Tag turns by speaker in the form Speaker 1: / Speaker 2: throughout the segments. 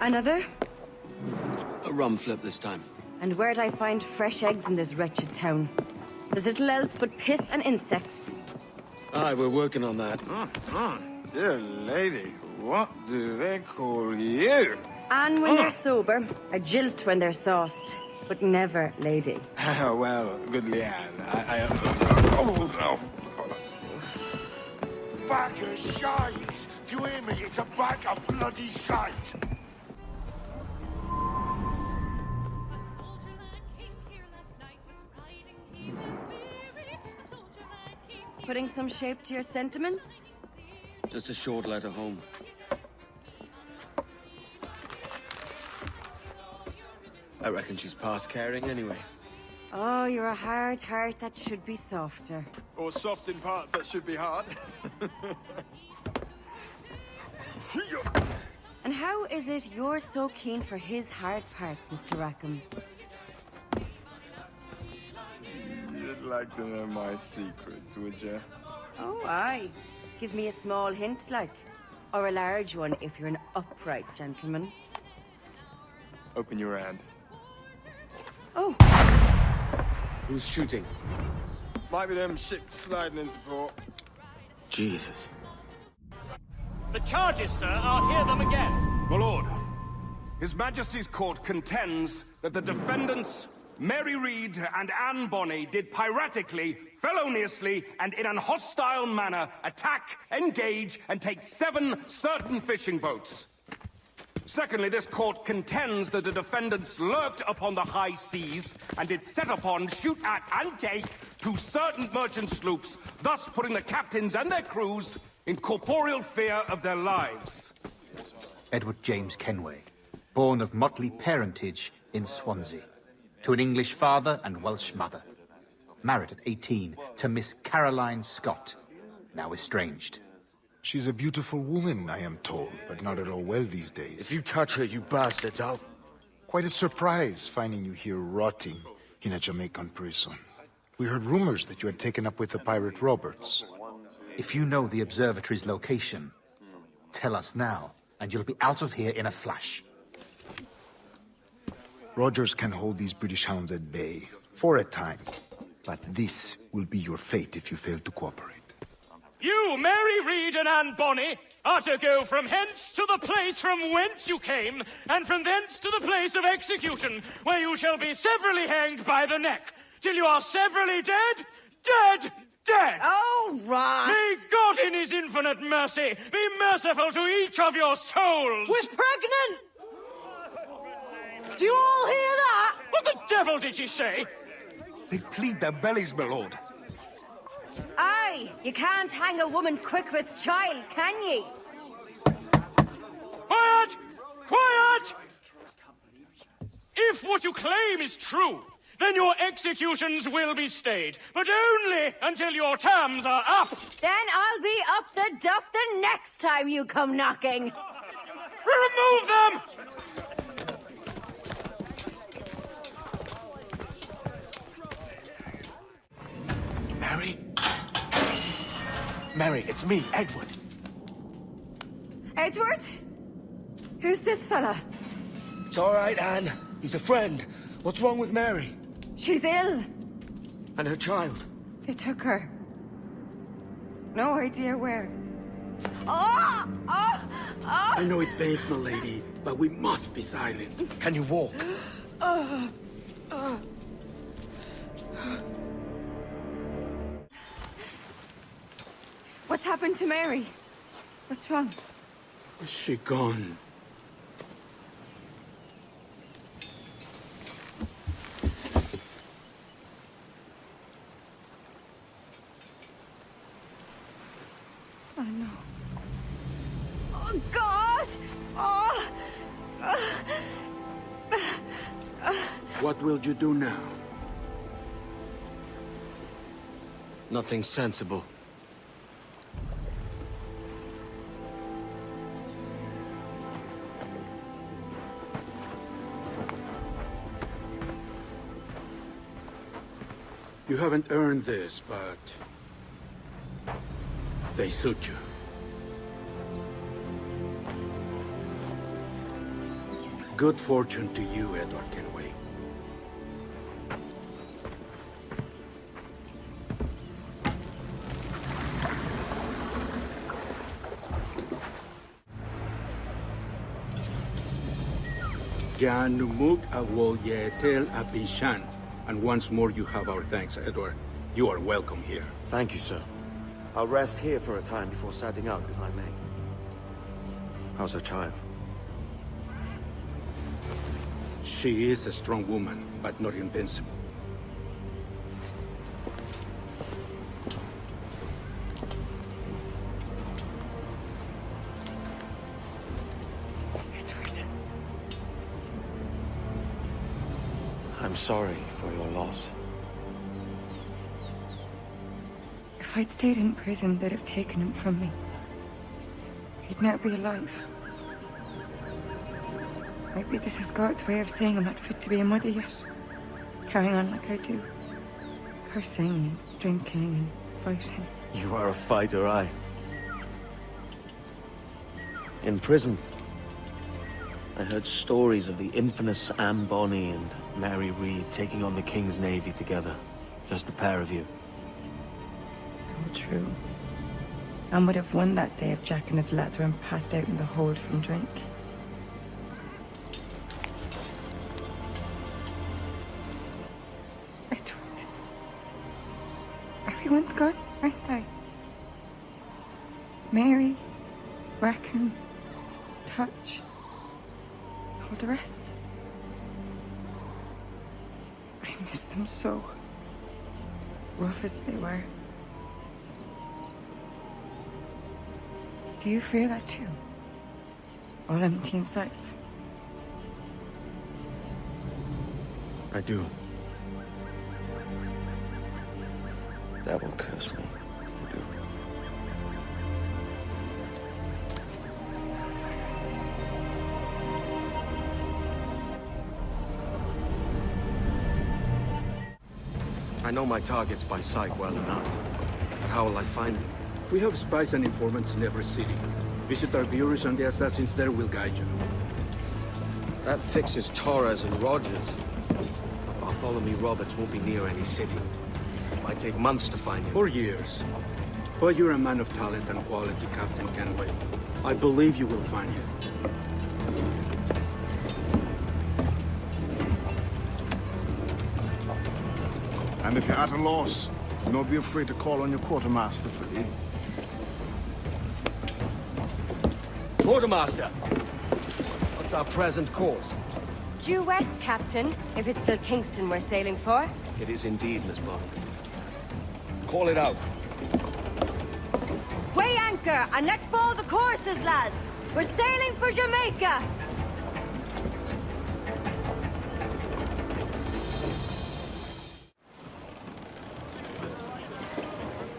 Speaker 1: Another?
Speaker 2: A rum flip this time.
Speaker 1: And where'd I find fresh eggs in this wretched town? There's little else but piss and insects.
Speaker 2: Aye, we're working on that.
Speaker 3: Dear lady, what do they call you?
Speaker 1: Anne when they're sober, a jilt when they're sauced, but never lady.
Speaker 3: Well, goodly Anne, Oh, no.
Speaker 4: Bag of shite! Do you hear me? It's a bag of bloody shite!
Speaker 1: Putting some shape to your sentiments?
Speaker 2: Just a short letter home. I reckon she's past caring anyway.
Speaker 1: Oh, you're a hard heart that should be softer.
Speaker 3: Or soft in parts that should be hard.
Speaker 1: And how is it you're so keen for his hard parts, Mr. Rackham?
Speaker 3: You'd like to know my secrets, would you?
Speaker 1: Oh, aye. Give me a small hint, like. Or a large one, if you're an upright gentleman.
Speaker 3: Open your hand.
Speaker 1: Oh.
Speaker 2: Who's shooting?
Speaker 3: Might be them ships sliding into port.
Speaker 2: Jesus.
Speaker 5: The charges, sir, I'll hear them again.
Speaker 6: My lord, His Majesty's court contends that the defendants, Mary Read and Anne Bonny, did piratically, feloniously, and in an hostile manner attack, engage, and take 7 certain fishing boats. Secondly, this court contends that the defendants lurked upon the high seas and did set upon, shoot at, and take 2 certain merchant sloops, thus putting the captains and their crews in corporeal fear of their lives.
Speaker 7: Edward James Kenway, born of motley parentage in Swansea, to an English father and Welsh mother. Married at 18 to Miss Caroline Scott, now estranged.
Speaker 8: She's a beautiful woman, I am told, but not at all well these days.
Speaker 2: If you touch her, you bastards, I'll...
Speaker 8: Quite a surprise finding you here rotting in a Jamaican prison. We heard rumors that you had taken up with the pirate Roberts.
Speaker 7: If you know the observatory's location, tell us now, and you'll be out of here in a flash.
Speaker 8: Rogers can hold these British hounds at bay, for a time. But this will be your fate if you fail to cooperate.
Speaker 5: You, Mary Read and Anne Bonny, are to go from hence to the place from whence you came, and from thence to the place of execution, where you shall be severally hanged by the neck, till you are severally dead, dead, dead!
Speaker 1: Oh, Ross!
Speaker 5: May God in his infinite mercy be merciful to each of your souls!
Speaker 1: We're pregnant! Do you all hear that?
Speaker 5: What the devil did she say?
Speaker 6: They plead their bellies, my lord.
Speaker 1: Aye, you can't hang a woman quick with child, can ye?
Speaker 5: Quiet! Quiet! If what you claim is true, then your executions will be stayed, but only until your terms are up.
Speaker 1: Then I'll be up the duff the next time you come knocking.
Speaker 5: Remove them!
Speaker 2: Mary? Mary, it's me, Edward.
Speaker 1: Edward? Who's this fella?
Speaker 2: It's all right, Anne. He's a friend. What's wrong with Mary?
Speaker 1: She's ill.
Speaker 2: And her child?
Speaker 1: They took her. No idea where. Oh! Oh! Oh!
Speaker 2: I know it begs, my lady, but we must be silent. Can you walk?
Speaker 1: What's happened to Mary? What's wrong?
Speaker 2: Is she gone?
Speaker 1: Oh, no. Oh, God! Oh!
Speaker 2: What will you do now? Nothing sensible. You haven't earned this, but... they suit you.
Speaker 9: Good fortune to you, Edward Kenway. Jan Numuk Awol Yetel Abishan. And once more you have our thanks, Edward. You are welcome here.
Speaker 10: Thank you, sir. I'll rest here for a time before setting out, if I may. How's her child?
Speaker 9: She is a strong woman, but not invincible.
Speaker 1: Edward.
Speaker 10: I'm sorry for your loss.
Speaker 11: If I'd stayed in prison, they'd have taken him from me. He'd never be alive. Maybe this is God's way of saying I'm not fit to be a mother yet. Carrying on like I do. Cursing and drinking and fighting.
Speaker 10: You are a fighter, aye. In prison, I heard stories of the infamous Anne Bonny and Mary Reed taking on the King's Navy together. Just the pair of you.
Speaker 11: It's all true. Anne would have won that day if Jack and his lads weren't passed out in the hold from drink. Edward. Everyone's gone, aren't they? Mary, Rackham, Touch, all the rest. I miss them so. Rough as they were. Do you feel that too? All empty inside?
Speaker 10: I do. Devil curse me. I do. I know my targets by sight well enough. But how will I find them?
Speaker 9: We have spies and informants in every city. Visit our bureaus and the assassins there will guide you.
Speaker 10: That fixes Torres and Rogers. But Bartholomew Roberts won't be near any city. It might take months to find him.
Speaker 9: Or years. But you're a man of talent and quality, Captain Kenway. I believe you will find him.
Speaker 3: And if you're at a loss, do not be afraid to call on your quartermaster for aid.
Speaker 10: Quartermaster! What's our present course?
Speaker 1: Due west, Captain, if it's still Kingston we're sailing for.
Speaker 10: It is indeed, Miss Bonny. Call it out.
Speaker 1: Weigh anchor and let fall the courses, lads. We're sailing for Jamaica.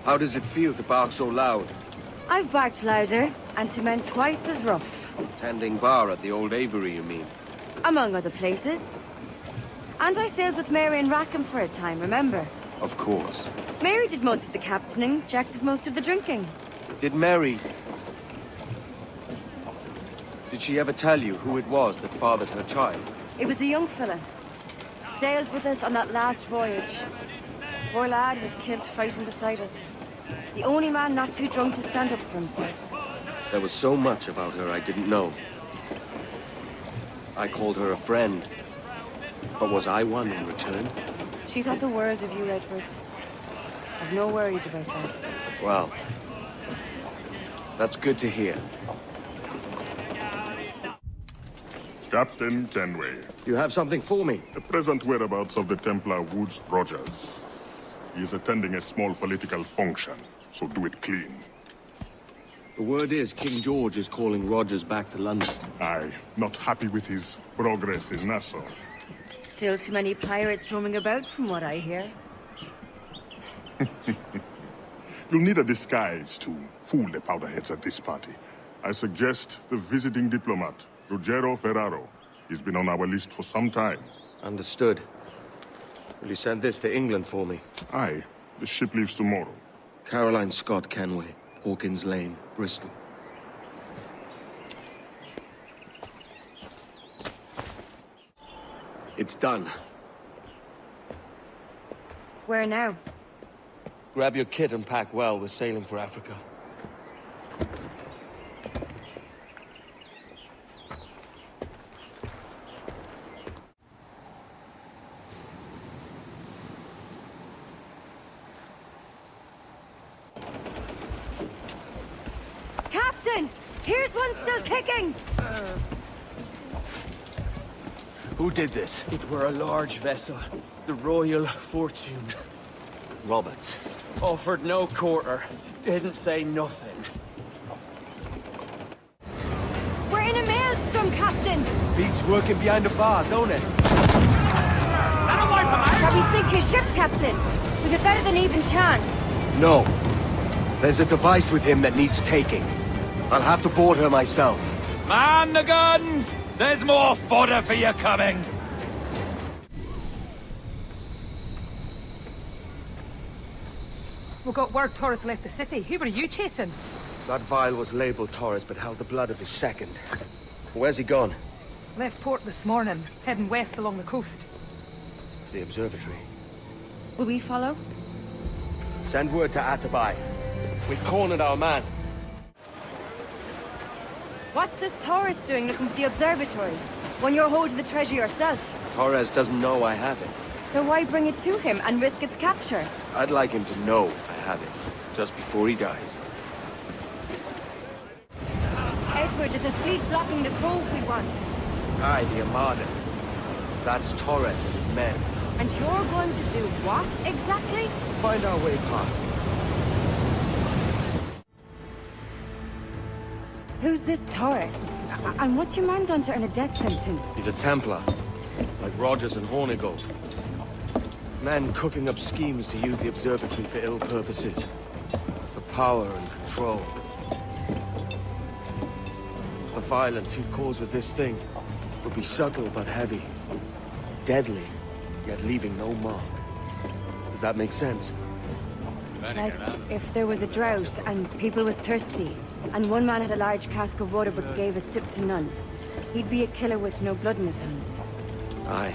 Speaker 10: How does it feel to bark so loud?
Speaker 1: I've barked louder, and to men twice as rough.
Speaker 10: Tending bar at the old Aviary, you mean?
Speaker 1: Among other places. And I sailed with Mary and Rackham for a time, remember?
Speaker 10: Of course.
Speaker 1: Mary did most of the captaining, Jack did most of the drinking.
Speaker 10: Did Mary... Did she ever tell you who it was that fathered her child?
Speaker 1: It was a young fella. Sailed with us on that last voyage. Poor lad was killed fighting beside us. The only man not too drunk to stand up for himself.
Speaker 10: There was so much about her I didn't know. I called her a friend. But was I one in return?
Speaker 1: She thought the world of you, Edward. I've no worries about that.
Speaker 10: Well, that's good to hear.
Speaker 12: Captain Kenway.
Speaker 10: You have something for me?
Speaker 12: The present whereabouts of the Templar Woods Rogers. He is attending a small political function, so do it clean.
Speaker 10: The word is King George is calling Rogers back to London.
Speaker 12: Aye, not happy with his progress in Nassau.
Speaker 1: Still too many pirates roaming about, from what I hear.
Speaker 12: You'll need a disguise to fool the powderheads at this party. I suggest the visiting diplomat, Ruggiero Ferraro. He's been on our list for some time.
Speaker 10: Understood. Will you send this to England for me?
Speaker 12: Aye. The ship leaves tomorrow.
Speaker 10: Caroline Scott Kenway, Hawkins Lane, Bristol. It's done.
Speaker 1: Where now?
Speaker 10: Grab your kit and pack well. We're sailing for Africa.
Speaker 1: Captain! Here's one still kicking!
Speaker 10: Who did this?
Speaker 2: It were a large vessel. The Royal Fortune.
Speaker 10: Roberts.
Speaker 2: Offered no quarter. Didn't say nothing.
Speaker 1: We're in a maelstrom, Captain!
Speaker 10: Beats working behind the bar, don't it?
Speaker 1: Shall we sink his ship, Captain? We've a better than even chance.
Speaker 10: No. There's a device with him that needs taking. I'll have to board her myself.
Speaker 5: Man the guns! There's more fodder for you coming!
Speaker 13: We got word Torres left the city. Who were you chasing?
Speaker 10: That vial was labeled Torres, but held the blood of his second. Where's he gone?
Speaker 13: Left port this morning, heading west along the coast.
Speaker 10: The observatory.
Speaker 1: Will we follow?
Speaker 10: Send word to Atabai. We've cornered our man.
Speaker 1: What's this Taurus doing looking for the observatory? When you're holding the treasure yourself?
Speaker 10: Torres doesn't know I have it.
Speaker 1: So why bring it to him and risk its capture?
Speaker 10: I'd like him to know I have it, just before he dies.
Speaker 1: Edward, there's a fleet blocking the cove we want.
Speaker 10: Aye, the Armada. That's Torres and his men.
Speaker 1: And you're going to do what, exactly?
Speaker 10: Find our way past them.
Speaker 1: Who's this Taurus? And what's your man done to earn a death sentence?
Speaker 10: He's a Templar, like Rogers and Hornigold. Men cooking up schemes to use the observatory for ill purposes. For power and control. The violence he'd cause with this thing would be subtle but heavy. Deadly, yet leaving no mark. Does that make sense?
Speaker 1: Like, if there was a drought and people was thirsty, and one man had a large cask of water but gave a sip to none, he'd be a killer with no blood in his hands.
Speaker 10: Aye,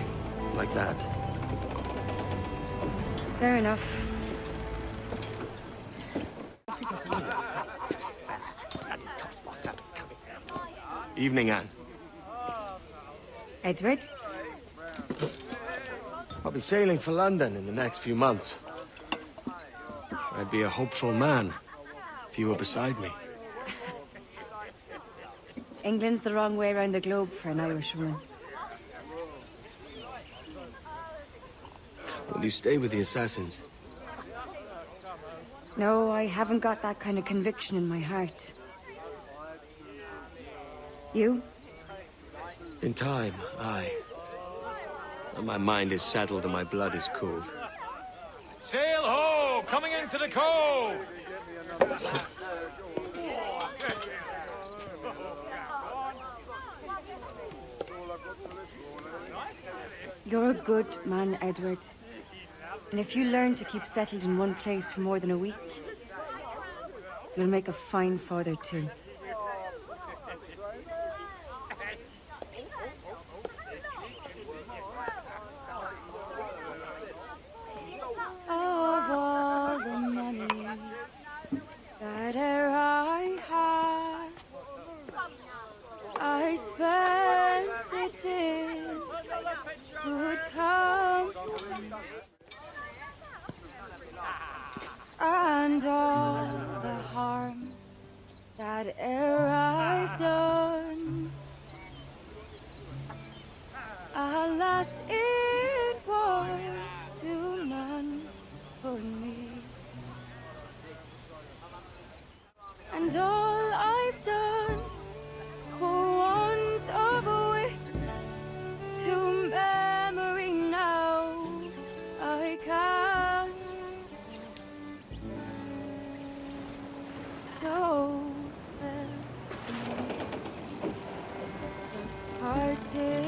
Speaker 10: like that.
Speaker 1: Fair enough.
Speaker 10: Evening, Anne.
Speaker 1: Edward?
Speaker 10: I'll be sailing for London in the next few months. I'd be a hopeful man if you were beside me.
Speaker 1: England's the wrong way around the globe for an Irishwoman.
Speaker 10: Will you stay with the assassins?
Speaker 1: No, I haven't got that kind of conviction in my heart. You?
Speaker 10: In time, aye. When my mind is settled and my blood is cooled.
Speaker 5: Sail ho! Coming into the cove!
Speaker 1: You're a good man, Edward. And if you learn to keep settled in one place for more than a week, you'll make a fine father too. Of all the money that e'er I had, I spent it in good company, and all the harm that e'er I've done, alas, it was to none but me. And all I've done for want of wit to memory now I can't. So felt parted